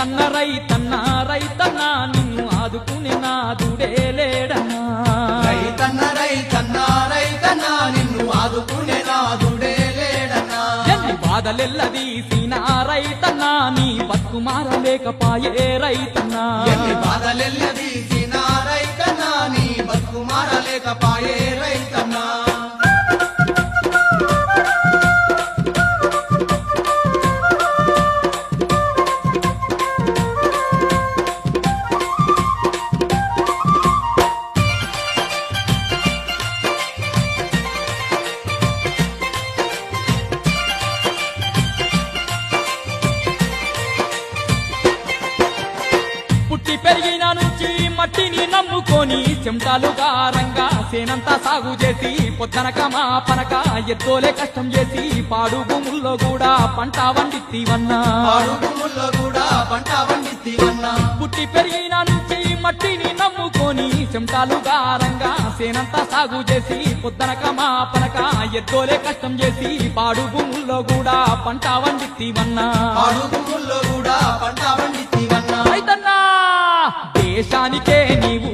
రైతన్న రైతన్న నిన్ను ఆదుకునే నాదుడే లేడన్నా రైతన్న రైతన్న రైతన్న నిన్ను ఆదుకునే నాదుడే లేడన్నా ఎన్ని బాధలెల్లదీసిన రైతన్న నీ బతుకు మారలేకపాయే రైతన్నా ఎన్ని బాధలెల్లదీసిన రైతన్న నీ బతుకు మారలేకపాయే రైతన్నా పుట్టి పెరిగిన నుంచి మట్టిని నమ్ముకొని చెమటాలుగా రంగా సేనంతా సాగు చేసి పొద్దనక మా పనక ఎత్తోలే కష్టం చేసి పాడు భూముల్లో కూడా పంట వండితీవన్నా పాడు భూముల్లో కూడా పంట పండిస్తీవన్నా పుట్టి పెరిగిన నుంచి మట్టిని నమ్ముకొని చెమటాలుగా రంగా సేనంతా సాగు చేసి పొద్దనక మా పనక ఎత్తోలే కష్టం చేసి పాడు భూముల్లో కూడా పంట వండితీవన్నా పాడు భూముల్లో కూడా పంట పండిస్తీవన్నా రైతన్నా దేశానికే నీవు